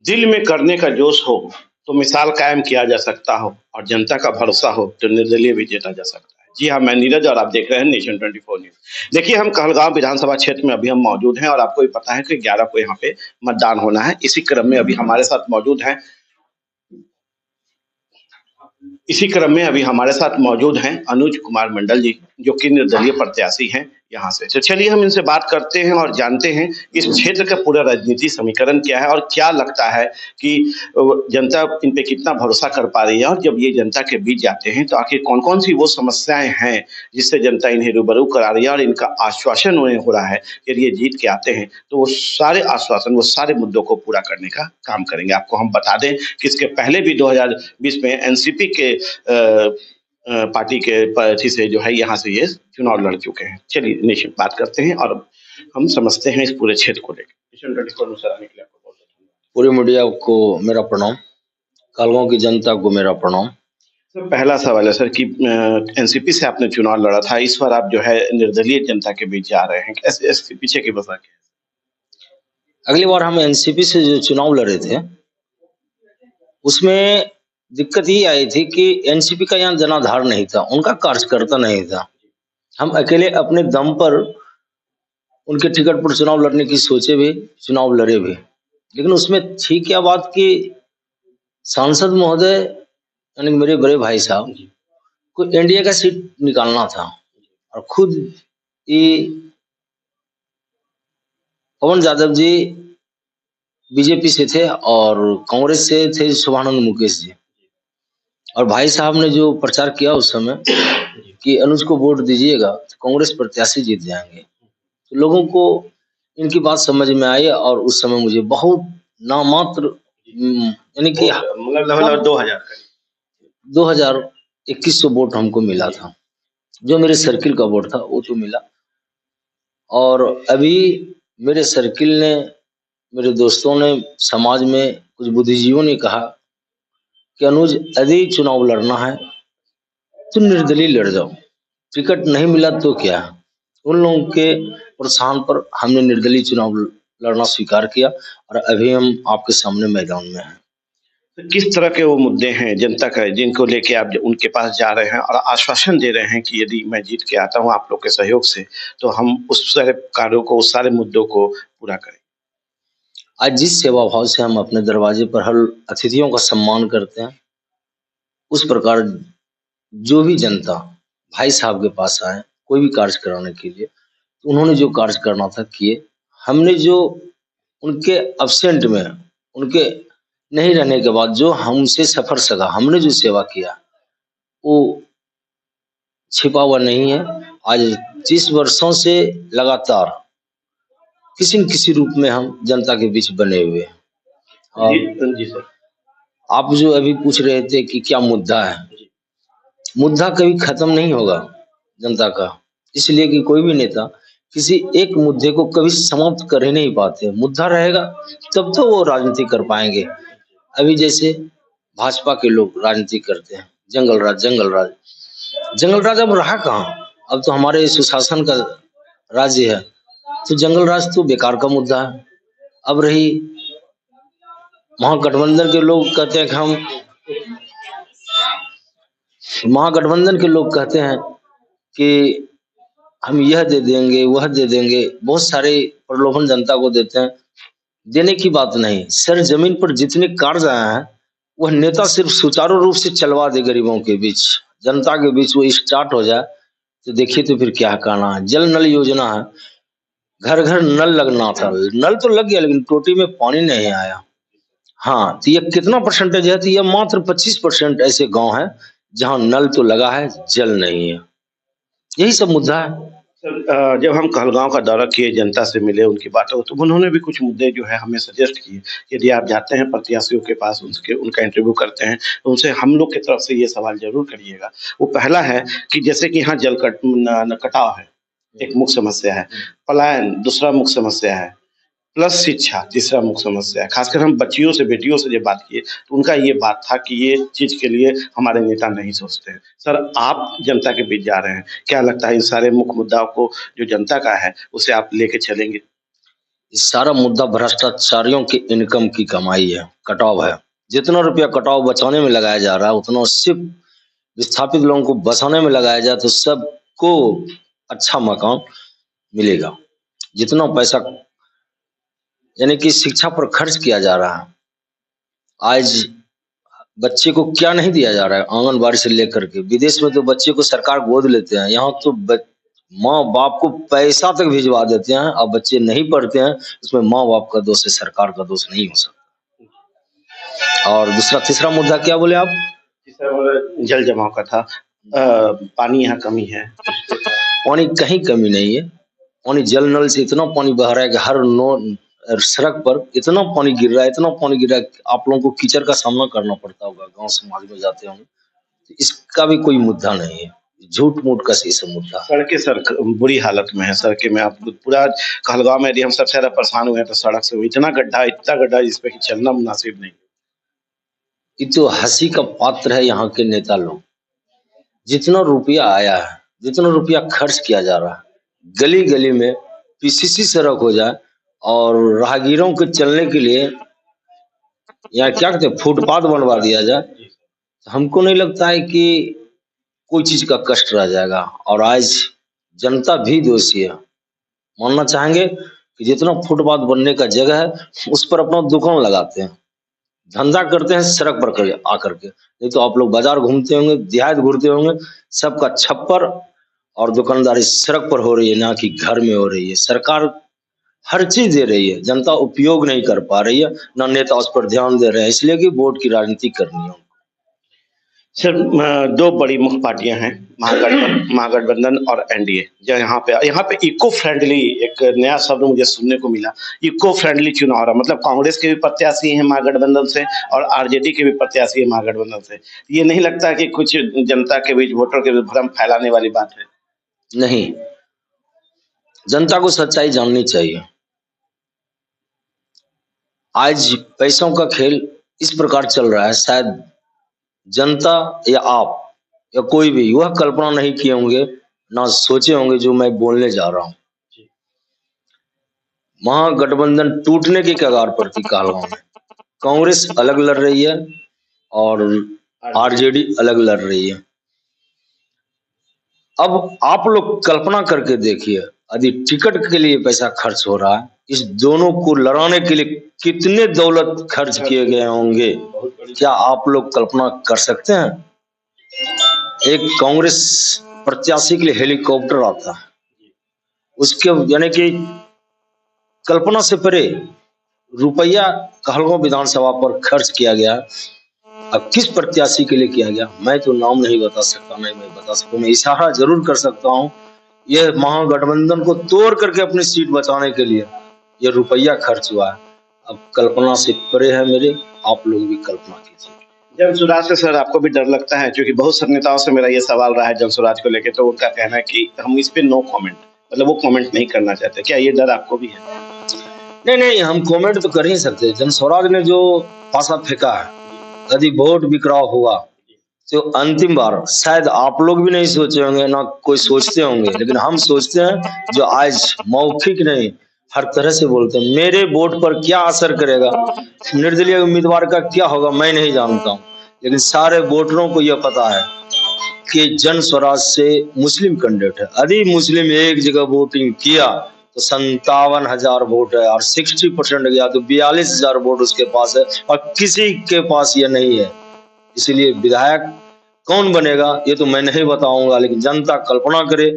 दिल में करने का जोश हो तो मिसाल कायम किया जा सकता हो और जनता का भरोसा हो तो निर्दलीय भी जीता जा सकता है। जी हाँ, मैं नीरज और आप देख रहे हैं नेशन 24 न्यूज़। देखिए, हम कहलगाँव विधानसभा क्षेत्र में अभी हम मौजूद हैं और आपको भी पता है कि 11 को यहाँ पे मतदान होना है। इसी क्रम में अभी हमारे साथ मौजूद हैं अनुज कुमार मंडल जी, जो कि निर्दलीय प्रत्याशी हैं यहाँ से। तो चलिए हम इनसे बात करते हैं और जानते हैं इस क्षेत्र का पूरा राजनीति समीकरण क्या है और क्या लगता है कि जनता इन पे कितना भरोसा कर पा रही है, और जब ये जनता के बीच जाते हैं तो आखिर कौन-कौन सी वो समस्याएँ हैं जिससे जनता इन्हें रूबरू करा रही है और इनका आश्वासन उन्हें हो रहा है कि यदि ये जीत के आते हैं तो वो सारे आश्वासन, वो सारे मुद्दों को पूरा करने का काम करेंगे। आपको हम बता दें कि इसके पहले भी 2020 में एनसीपी के पार्टी के पार्टी से जो है यहाँ से ये चुनाव लड़ चुके हैं। चलिए निश्चित बात करते हैं और हम समझते हैं इस पूरे क्षेत्र को लेकर। मिशन 24 न्यूज़ आने के लिए आपको बहुत-बहुत धन्यवाद। पूरी मीडिया को मेरा प्रणाम, कहलगाँव की जनता को मेरा प्रणाम। सर, पहला सवाल है सर कि एनसीपी से आपने चुनाव लड़ा था, इस बार आप जो है निर्दलीय जनता के बीच जा रहे हैं। कैसे, इसके पीछे की वजह क्या है? अगली बार हम एनसीपी से जो चुनाव लड़े थे, उसमें दिक्कत ये आई थी कि एनसीपी का यहाँ जनाधार नहीं था, उनका कार्यकर्ता नहीं था। हम अकेले अपने दम पर उनके टिकट पर चुनाव लड़ने की सोचे भी, चुनाव लड़े भी। लेकिन उसमें थी क्या बात कि सांसद महोदय यानी मेरे बड़े भाई साहब को एनडीए का सीट निकालना था और खुद ये पवन यादव जी बीजेपी से थे और कांग्रेस से थे शुभानंद मुकेश जी, और भाई साहब ने जो प्रचार किया उस समय कि अनुज को वोट दीजिएगा तो कांग्रेस प्रत्याशी जीत जाएंगे, तो लोगों को इनकी बात समझ में आई और उस समय मुझे बहुत नामात्र यानी कि मतलब 2100 वोट हमको मिला था, जो मेरे सर्किल का वोट था वो तो मिला। और अभी मेरे सर्किल ने, मेरे दोस्तों ने, समाज में कुछ बुद्धिजीवियों ने कहा कि अनुज यदि चुनाव लड़ना है तो निर्दलीय लड़ जाओ, टिकट नहीं मिला तो क्या। उन लोगों के प्रोत्साहन पर हमने निर्दलीय चुनाव लड़ना स्वीकार किया और अभी हम आपके सामने मैदान में हैं। तो किस तरह के वो मुद्दे हैं जनता का जिनको लेके आप उनके पास जा रहे हैं और आश्वासन दे रहे हैं कि यदि मैं जीत के आता हूँ आप लोग के सहयोग से तो हम उस सारे कार्यों को, उस सारे मुद्दों को पूरा करें? आज जिस सेवा भाव से हम अपने दरवाजे पर हर अतिथियों का सम्मान करते हैं, उस प्रकार जो भी जनता भाई साहब के पास आए कोई भी कार्य कराने के लिए, तो उन्होंने जो कार्य करना था किए। हमने जो उनके अब्सेंट में, उनके नहीं रहने के बाद जो हमसे सफर सका, हमने जो सेवा किया वो छिपा हुआ नहीं है। आज 30 वर्षों से लगातार किसी न किसी रूप में हम जनता के बीच बने हुए हैं। जी सर, आप जो अभी पूछ रहे थे कि क्या मुद्दा है, मुद्दा कभी खत्म नहीं होगा जनता का, इसलिए कि कोई भी नेता किसी एक मुद्दे को कभी समाप्त कर ही नहीं पाते। मुद्दा रहेगा तब तो वो राजनीति कर पाएंगे। अभी जैसे भाजपा के लोग राजनीति करते हैं, जंगल राज अब रहा कहाँ, अब तो हमारे सुशासन का राज्य है, तो जंगल राज तो बेकार का मुद्दा है। अब रही महागठबंधन के लोग कहते हैं कि हम यह दे देंगे, वह दे देंगे, बहुत सारे प्रलोभन जनता को देते हैं। देने की बात नहीं सर, जमीन पर जितने कार्य आए हैं वह नेता सिर्फ सुचारू रूप से चलवा दे, गरीबों के बीच, जनता के बीच वो स्टार्ट हो जाए तो देखिए तो फिर क्या कहना है। जल नल योजना है, घर घर नल लगना था, नल तो लग गया लेकिन टोटी में पानी नहीं आया। हाँ, तो ये कितना परसेंटेज है, तो ये मात्र 25% ऐसे गांव हैं जहां नल तो लगा है, जल नहीं है। यही सब मुद्दा है। सर, जब हम कहलगांव का दौरा किए, जनता से मिले, उनकी बातों तो उन्होंने भी कुछ मुद्दे जो है हमें सजेस्ट किए। यदि आप जाते हैं प्रत्याशियों के पास, उनका इंटरव्यू करते हैं तो उनसे हम लोग की तरफ से ये सवाल जरूर करिएगा। वो पहला है कि जैसे कि यहाँ जल कटाव है, एक मुख्य समस्या है, पलायन दूसरा मुख्य समस्या है, प्लस शिक्षा तीसरा मुख्य समस्या है। खासकर हम बच्चियों से, बेटियों से जब बात किए तो उनका ये बात था कि ये चीज के लिए हमारे नेता नहीं सोचते हैं। सर, आप जनता के बीच जा रहे हैं, क्या लगता है इन सारे मुख्य मुद्दाओं को जो जनता का है उसे आप लेके चलेंगे? इस सारा मुद्दा भ्रष्टाचारियों की इनकम की कमाई है, कटाव है। जितना रुपया कटाव बचाने में लगाया जा रहा है उतना सिर्फ विस्थापित लोगों को बसाने में लगाया जाए तो सबको अच्छा मकान मिलेगा। जितना पैसा यानी कि शिक्षा पर खर्च किया जा रहा है, आज बच्चे को क्या नहीं दिया जा रहा है आंगनबाड़ी से लेकर के। विदेश में तो बच्चे को सरकार गोद लेते हैं, यहाँ तो माँ बाप को पैसा तक भिजवा देते हैं और बच्चे नहीं पढ़ते हैं। उसमें माँ बाप का दोष है, सरकार का दोष नहीं हो सकता। और दूसरा तीसरा मुद्दा क्या बोले आप? जल जमाव का था। पानी यहाँ कमी है। पानी कहीं कमी नहीं है। पानी जल नल से इतना पानी बह रहा है कि हर सड़क पर इतना पानी गिर रहा है, इतना पानी गिर रहा है कि आप लोगों को कीचड़ का सामना करना पड़ता होगा, गांव समाज में जाते होंगे। तो इसका भी कोई मुद्दा नहीं है, झूठ मूठ का सी सब मुद्दा। सड़कें बुरी हालत में है। सड़कें में आप पूरा कहलगांव में यदि हम सबसे ज्यादा परेशान हुए हैं तो सड़क से इतना गड्ढा जिसपे कि चलना मुनासिब नहीं। ये तो हंसी का पात्र है यहाँ के नेता लोग। जितना रुपया आया है, जितना रुपया खर्च किया जा रहा है, गली गली में पीसीसी सड़क हो जाए और राहगीरों के चलने के लिए या क्या कहते हैं फुटपाथ बनवा दिया जाए, तो हमको नहीं लगता है कि कोई चीज का कष्ट रह जाएगा। और आज जनता भी दोषी है। मानना चाहेंगे कि जितना फुटपाथ बनने का जगह है उस पर अपना दुकान लगाते हैं, धंधा करते हैं सड़क पर आकर के। नहीं तो आप लोग बाजार घूमते होंगे, देहात घूमते होंगे, सबका छप्पर और दुकानदारी सड़क पर हो रही है, ना कि घर में हो रही है। सरकार हर चीज दे रही है, जनता उपयोग नहीं कर पा रही है, ना नेता उस पर ध्यान दे रहे हैं, इसलिए कि वोट की राजनीति करनी है। सर, दो बड़ी मुख्य पार्टियां हैं, महागठबंधन और एनडीए। जो यहाँ पे इको फ्रेंडली एक नया शब्द मुझे सुनने को मिला। इको फ्रेंडली चुनाव हो रहा, मतलब कांग्रेस के भी प्रत्याशी हैं महागठबंधन से और आरजेडी के भी प्रत्याशी हैं महागठबंधन से। ये नहीं लगता कि कुछ जनता के बीच, वोटर के बीच भ्रम फैलाने वाली बात है? नहीं, जनता को सच्चाई जाननी चाहिए। आज पैसों का खेल इस प्रकार चल रहा है, शायद जनता या आप या कोई भी वह कल्पना नहीं किए होंगे, ना सोचे होंगे जो मैं बोलने जा रहा हूं। महागठबंधन टूटने की कगार पर थी कहलगांव में। कांग्रेस अलग लड़ रही है और आरजेडी अलग लड़ रही है। अब आप लोग कल्पना करके देखिए, यदि टिकट के लिए पैसा खर्च हो रहा है, इस दोनों को लड़ाने के लिए कितने दौलत खर्च किए गए होंगे, क्या आप लोग कल्पना कर सकते हैं? एक कांग्रेस प्रत्याशी के लिए हेलीकॉप्टर आता है, उसके यानी कि कल्पना से परे रुपया कहलगांव विधानसभा पर खर्च किया गया। अब किस प्रत्याशी के लिए किया गया मैं तो नाम नहीं बता सकता, नहीं मैं बता सकता, मैं इशारा जरूर कर सकता हूं। यह महागठबंधन को तोड़ करके अपनी सीट बचाने के लिए यह रुपया खर्च हुआ है। अब कल्पना से परे है मेरे, आप लोग भी कल्पना कीजिए। जन स्वराज से सर आपको भी डर लगता है? क्योंकि बहुत सारे नेताओं से मेरा ये सवाल रहा है जन स्वराज को लेकर, तो उनका कहना है कि हम इस पे नो कमेंट, मतलब वो कमेंट नहीं करना चाहते। क्या ये डर आपको भी है? नहीं, हम कमेंट तो कर ही सकते। जन स्वराज ने जो पासा फेंका है, यदि वोट बिखराव हुआ तो अंतिम बार शायद आप लोग भी नहीं सोचे होंगे, ना कोई सोचते होंगे, लेकिन हम सोचते हैं जो आज मौखिक नहीं हर तरह से बोलते हैं। मेरे वोट पर क्या असर करेगा, निर्दलीय उम्मीदवार का क्या होगा मैं नहीं जानता हूं, लेकिन सारे वोटरों को यह पता है कि जन स्वराज से मुस्लिम कैंडिडेट है। यदि मुस्लिम एक जगह वोटिंग किया तो 57,000 वोट है और 60% गया तो 42,000 वोट उसके पास है और किसी के पास ये नहीं है। इसलिए विधायक कौन बनेगा ये तो मैं नहीं बताऊंगा, लेकिन जनता कल्पना करे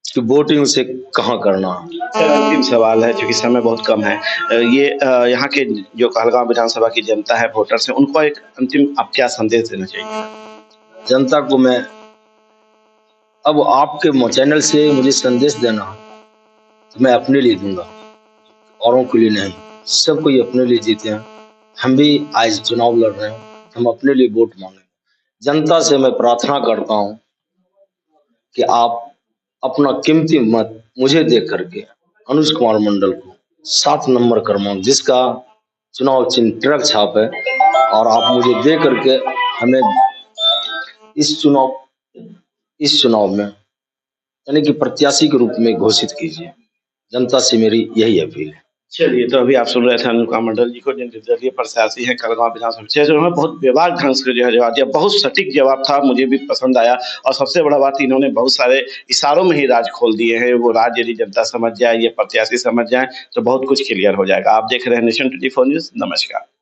कि वोटिंग उसे कहाँ करना है। सर, अंतिम सवाल है, क्योंकि समय बहुत कम है। ये यहाँ के जो कहलगांव विधानसभा की जनता है, वोटर्स है, उनको एक अंतिम आप क्या संदेश देना चाहिए? जनता को मैं अब आपके चैनल से मुझे संदेश देना है तो मैं अपने लिए दूंगा, औरों के लिए नहीं। सब कोई अपने लिए जीते हैं, हम भी आज चुनाव लड़ रहे हैं, हम अपने लिए वोट मांगे। जनता से मैं प्रार्थना करता हूं कि आप अपना कीमती मत मुझे दे करके अनुज कुमार मंडल को 7 नंबर क्रमांक जिसका चुनाव चिन्ह ट्रक छाप है, और आप मुझे दे करके हमें इस चुनाव में यानी कि प्रत्याशी के रूप में घोषित कीजिए। जनता से मेरी यही अपील है। चलिए, तो अभी आप सुन रहे थे अनुज कुमार मंडल जी को, जो निर्दलीय प्रत्याशी हैं कलगांव विधानसभा क्षेत्र में। बहुत बेबाक ढंग से जो है जवाब दिया, बहुत सटीक जवाब था, मुझे भी पसंद आया। और सबसे बड़ा बात, इन्होंने बहुत सारे इशारों में ही राज खोल दिए हैं। वो राज यदि जनता समझ जाए, ये प्रत्याशी समझ जाए, तो बहुत कुछ क्लियर हो जाएगा। आप देख रहे हैं नेशन 24 न्यूज़। नमस्कार।